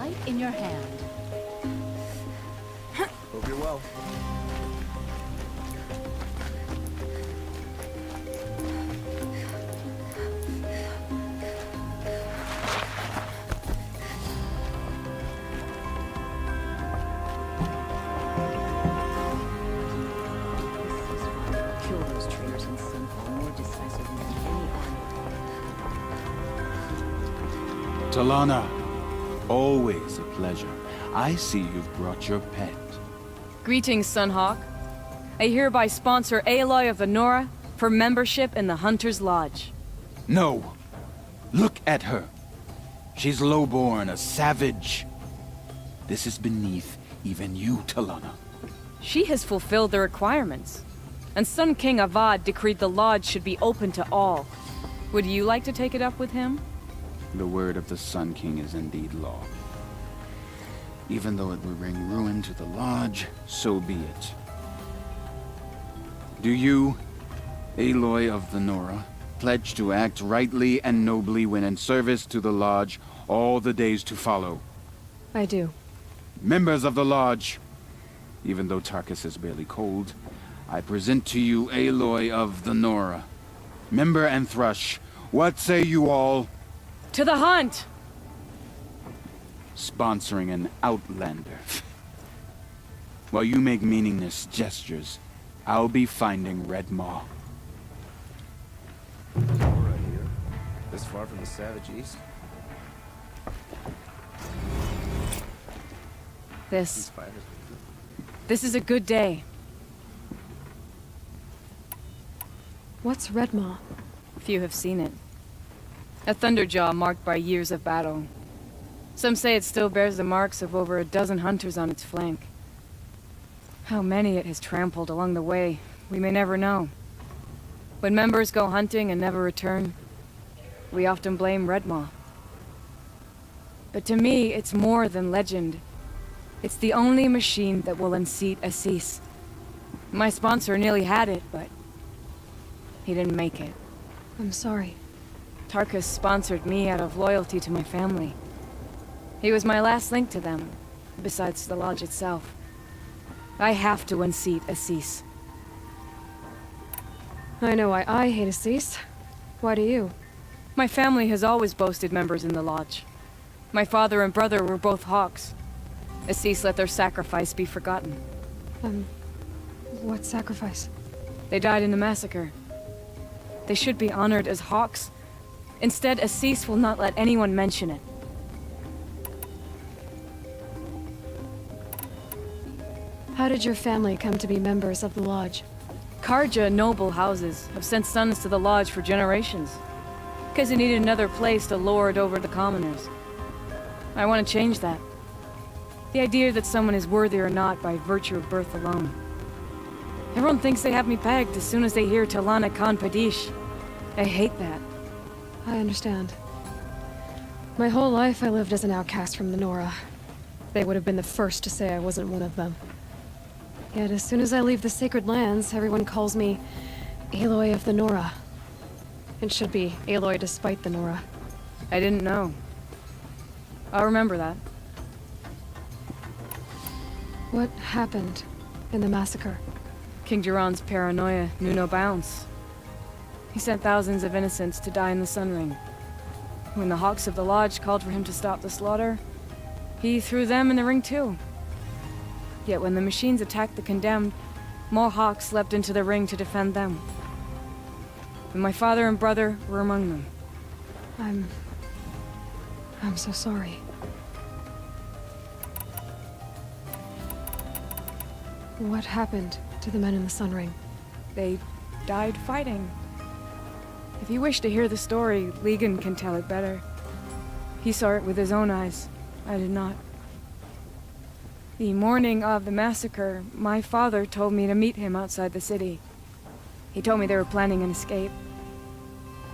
light in your hand. Hope you're well. Kill those traitors in Sunfall more decisively than any army. Talana, always a pleasure. I see you've brought your pet. Greetings, Sunhawk. I hereby sponsor Aloy of the Nora for membership in the Hunter's Lodge. No! Look at her! She's lowborn, a savage. This is beneath even you, Talana. She has fulfilled the requirements, and Sun King Avad decreed the Lodge should be open to all. Would you like to take it up with him? The word of the Sun King is indeed law. Even though it would bring ruin to the Lodge, so be it. Do you, Aloy of the Nora, pledge to act rightly and nobly when in service to the Lodge all the days to follow? I do. Members of the Lodge, even though Tarkus is barely cold, I present to you Aloy of the Nora. Member and Thrush, what say you all? To the hunt! Sponsoring an outlander. While you make meaningless gestures, I'll be finding Red Maw. Right here. This far from the savage east. This Spiders. is a good day. What's Redmaw? Few have seen it. A thunderjaw marked by years of battle. Some say it still bears the marks of over a dozen hunters on its flank. How many it has trampled along the way, we may never know. When members go hunting and never return, we often blame Redmaw. But to me, it's more than legend. It's the only machine that will unseat Assis. My sponsor nearly had it, but he didn't make it. I'm sorry. Tarkus sponsored me out of loyalty to my family. He was my last link to them, besides the Lodge itself. I have to unseat Assis. I know why I hate Assis. Why do you? My family has always boasted members in the Lodge. My father and brother were both Hawks. Assis let their sacrifice be forgotten. What sacrifice? They died in the massacre. They should be honored as Hawks. Instead, Assis will not let anyone mention it. How did your family come to be members of the Lodge? Karja noble houses have sent sons to the Lodge for generations. Because they needed another place to lord over the commoners. I want to change that. The idea that someone is worthy or not by virtue of birth alone. Everyone thinks they have me pegged as soon as they hear Talana Khan Padish. I hate that. I understand. My whole life I lived as an outcast from the Nora. They would have been the first to say I wasn't one of them. Yet as soon as I leave the sacred lands, everyone calls me Aloy of the Nora. It should be Aloy despite the Nora. I didn't know. I'll remember that. What happened in the massacre? King Jiran's paranoia knew no bounds. He sent thousands of innocents to die in the Sun Ring. When the Hawks of the Lodge called for him to stop the slaughter, he threw them in the ring too. Yet when the machines attacked the condemned, more Hawks leapt into the ring to defend them. And my father and brother were among them. I'm so sorry. What happened to the men in the Sun Ring? They died fighting. If you wish to hear the story, Legan can tell it better. He saw it with his own eyes. I did not. The morning of the massacre, my father told me to meet him outside the city. He told me they were planning an escape.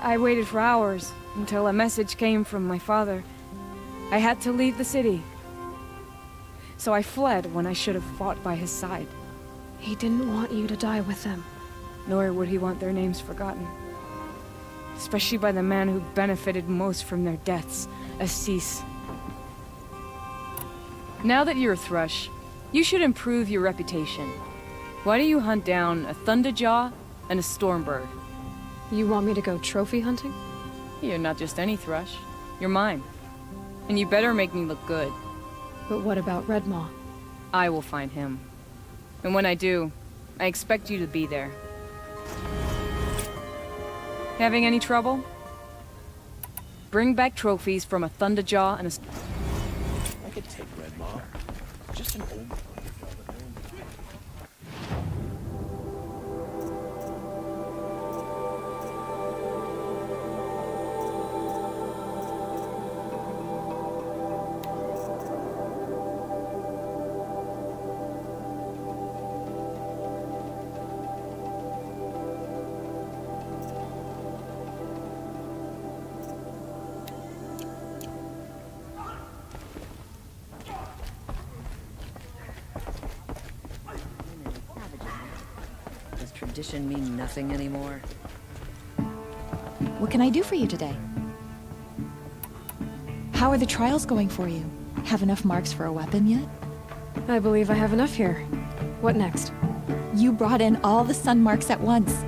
I waited for hours until a message came from my father. I had to leave the city. So I fled when I should have fought by his side. He didn't want you to die with them. Nor would he want their names forgotten. Especially by the man who benefited most from their deaths, Assis. Now that you're a Thrush, you should improve your reputation. Why do you hunt down a Thunderjaw and a Stormbird? You want me to go trophy hunting? You're not just any Thrush. You're mine. And you better make me look good. But what about Redmaw? I will find him. And when I do, I expect you to be there. Having any trouble? Bring back trophies from a Thunderjaw and a... I could take Red Maw. Just an old... Does tradition mean nothing anymore? What can I do for you today? How are the trials going for you? Have enough marks for a weapon yet? I believe I have enough here. What next? You brought in all the sun marks at once.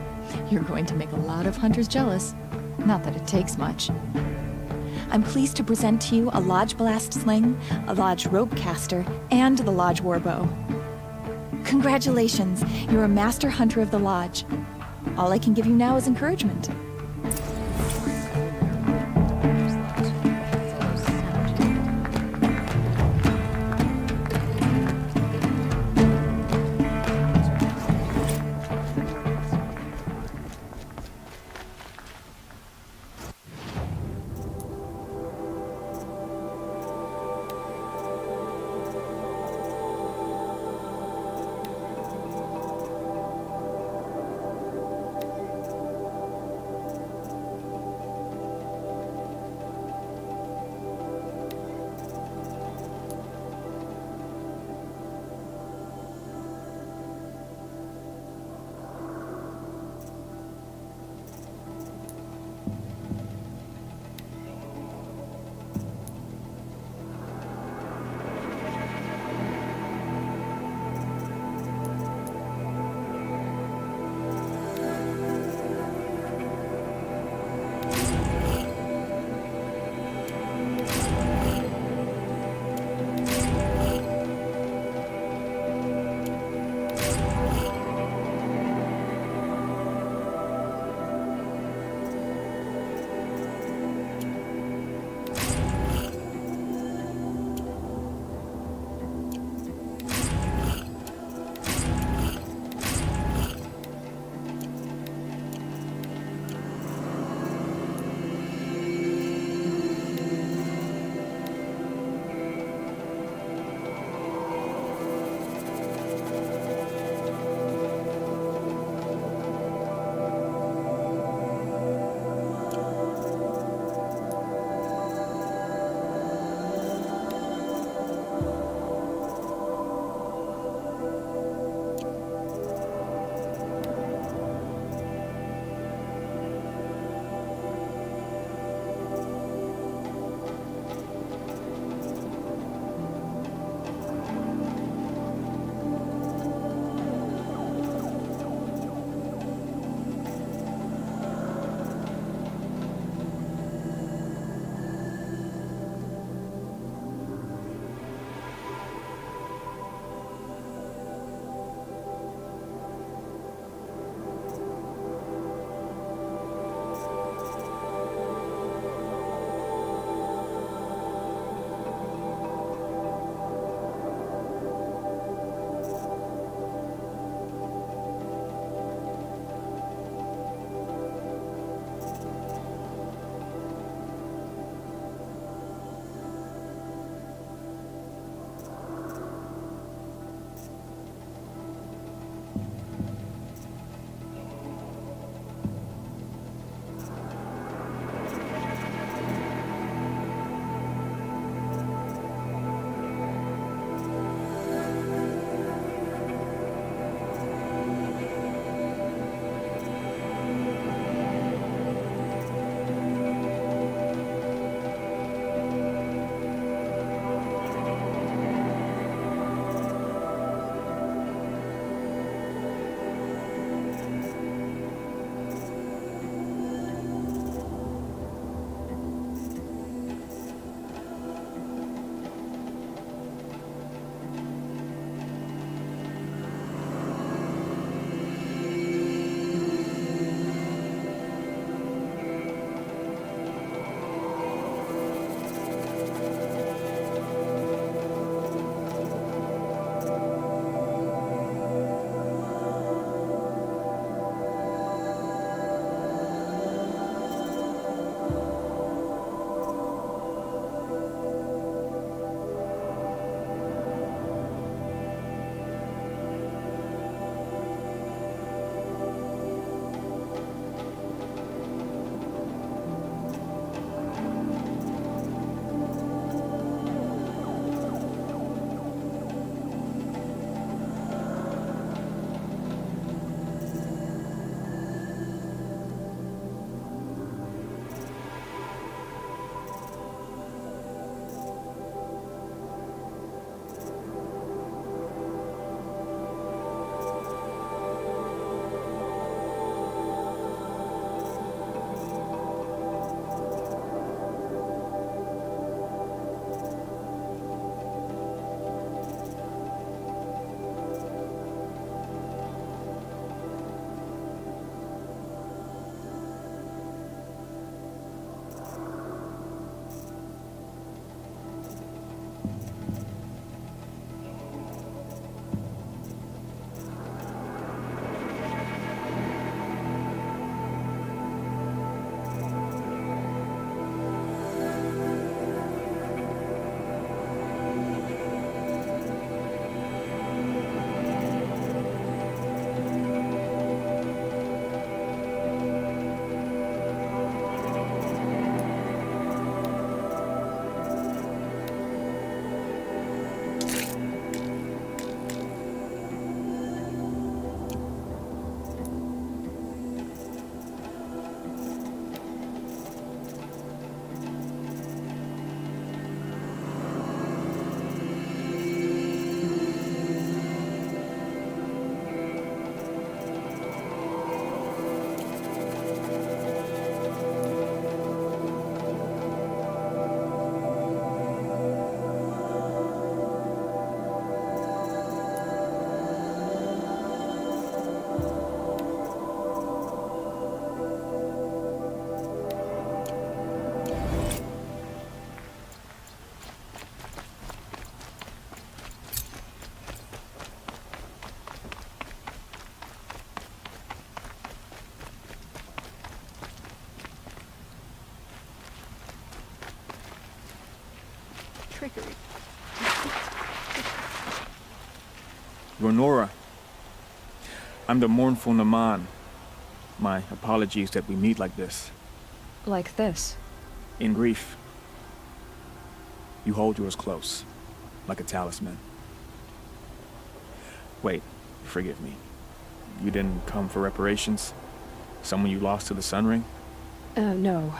You're going to make a lot of hunters jealous. Not that it takes much. I'm pleased to present to you a Lodge Blast Sling, a Lodge Rope Caster, and the Lodge Warbow. Congratulations, you're a Master Hunter of the Lodge. All I can give you now is encouragement. trickery. Ronora, I'm the mournful Naman. My apologies that we meet like this. Like this. In grief. You hold yours close, like a talisman. Wait, forgive me. You didn't come for reparations? Someone you lost to the Sun Ring? No.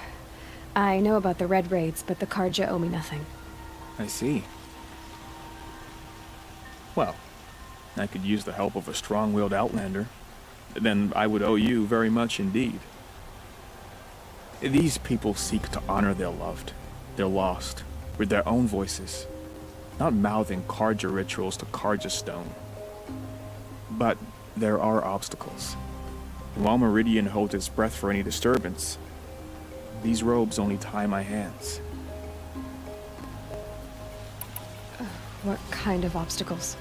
I know about the Red Raids, but the Karja owe me nothing. I see. Well, I could use the help of a strong-willed outlander. Then I would owe you very much indeed. These people seek to honor their loved, their lost, with their own voices, not mouthing Karja rituals to Karja stone. But there are obstacles. And while Meridian holds its breath for any disturbance, these robes only tie my hands. What kind of obstacles?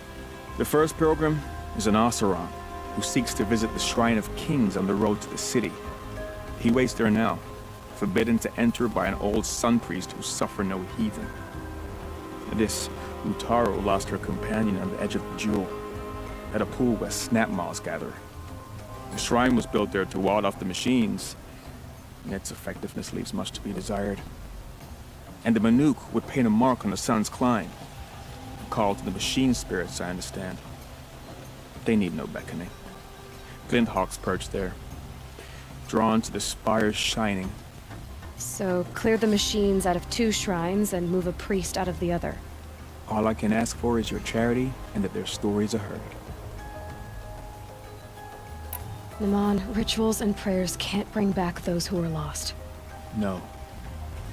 The first pilgrim is an Oseram who seeks to visit the Shrine of Kings on the road to the city. He waits there now, forbidden to enter by an old sun priest who suffer no heathen. This Utaro lost her companion on the edge of the jewel, at a pool where snap moths gather. The shrine was built there to ward off the machines, yet its effectiveness leaves much to be desired. And the Manuk would paint a mark on the sun's climb, a call to the machine spirits, I understand. They need no beckoning. Glinthawks perch there, drawn to the spire's shining. So, clear the machines out of 2 shrines and move a priest out of the other. All I can ask for is your charity and that their stories are heard. Naman, rituals and prayers can't bring back those who are lost. No,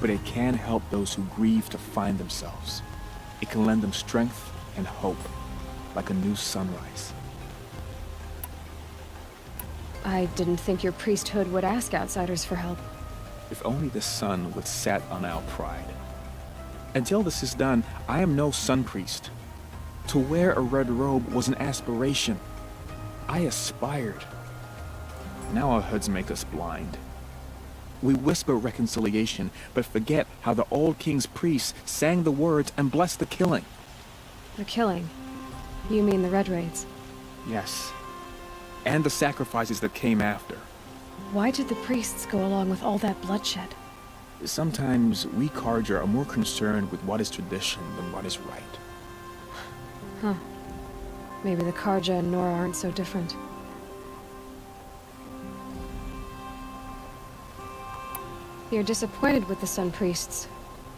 but it can help those who grieve to find themselves. It can lend them strength and hope, like a new sunrise. I didn't think your priesthood would ask outsiders for help. If only the sun would set on our pride. Until this is done, I am no sun priest. To wear a red robe was an aspiration. I aspired. Now our hoods make us blind. We whisper reconciliation, but forget how the old king's priests sang the words and blessed the killing. The killing? You mean the Red Raids? Yes. And the sacrifices that came after. Why did the priests go along with all that bloodshed? Sometimes we Karja are more concerned with what is tradition than what is right. Huh. Maybe the Karja and Nora aren't so different. You're disappointed with the Sun Priests,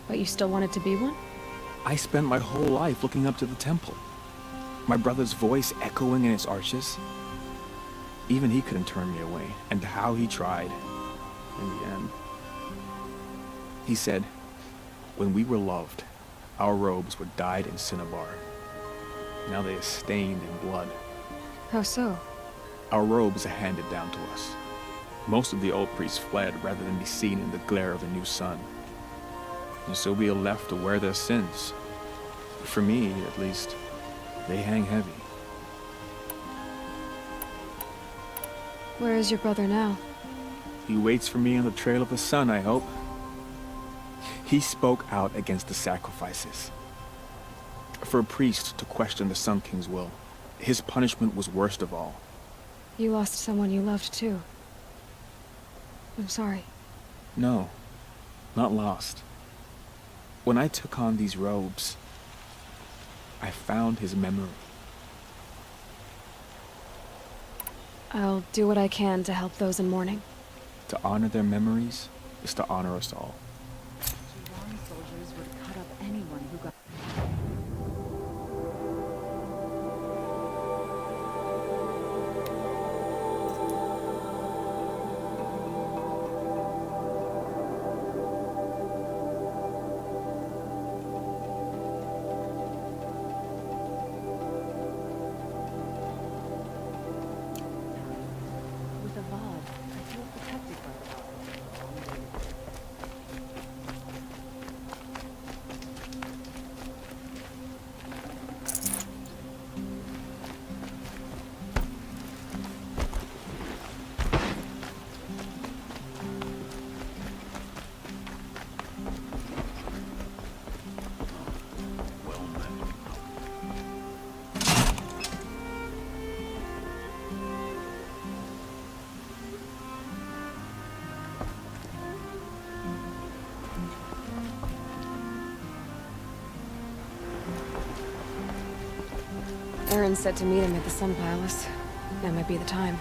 but you still wanted to be one? I spent my whole life looking up to the temple. My brother's voice echoing in its arches. Even he couldn't turn me away, and how he tried, in the end. He said, when we were loved, our robes were dyed in cinnabar. Now they are stained in blood. How so? Our robes are handed down to us. Most of the old priests fled rather than be seen in the glare of a new sun. And so we are left to wear their sins. For me, at least, they hang heavy. Where is your brother now? He waits for me on the trail of the sun, I hope. He spoke out against the sacrifices. For a priest to question the Sun King's will, his punishment was worst of all. You lost someone you loved too. I'm sorry. No, not lost. When I took on these robes, I found his memory. I'll do what I can to help those in mourning. To honor their memories is to honor us all. Yuan soldiers would cut up anyone who got... With a VOD, I feel protected by the VOD. Aaron's set to meet him at the Sun Palace. That might be the time.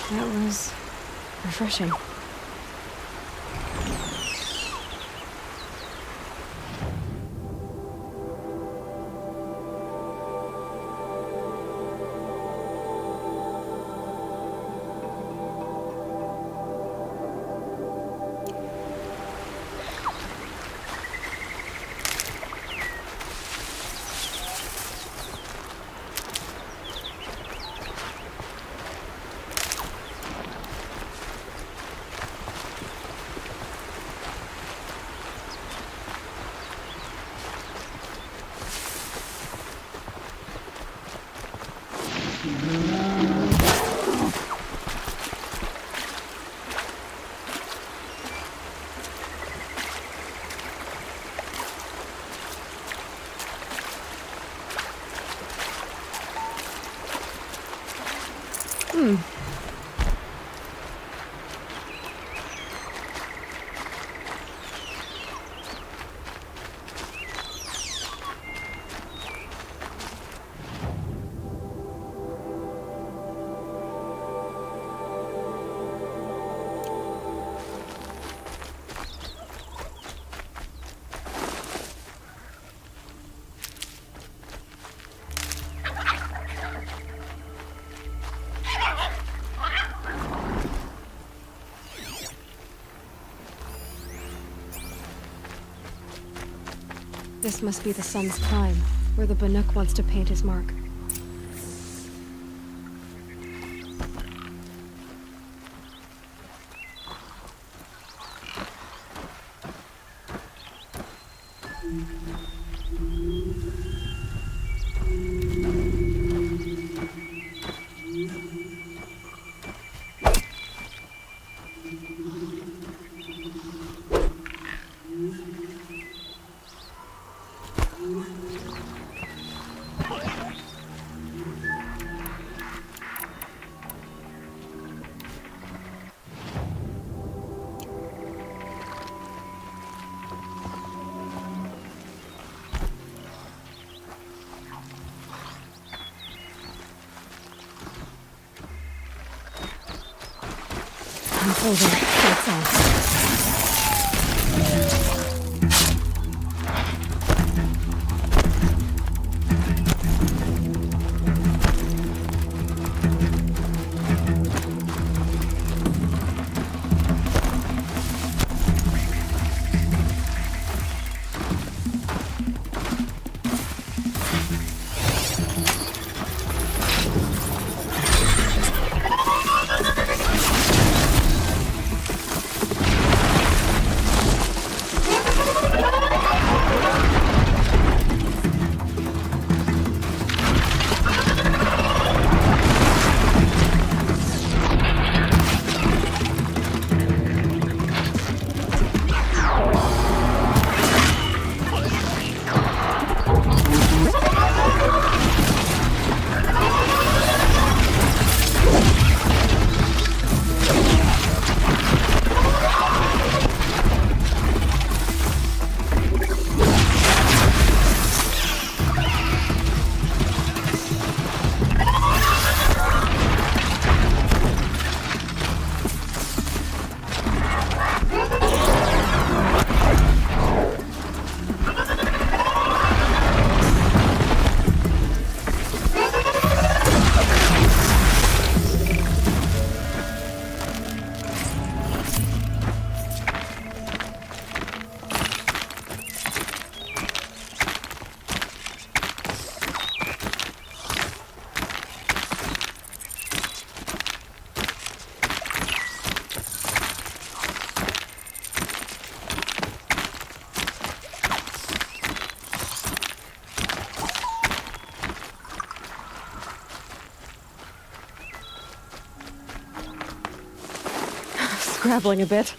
That was refreshing. This must be the sun's prime, where the Banuk wants to paint his mark. Over. That's all. Scrabbling a bit.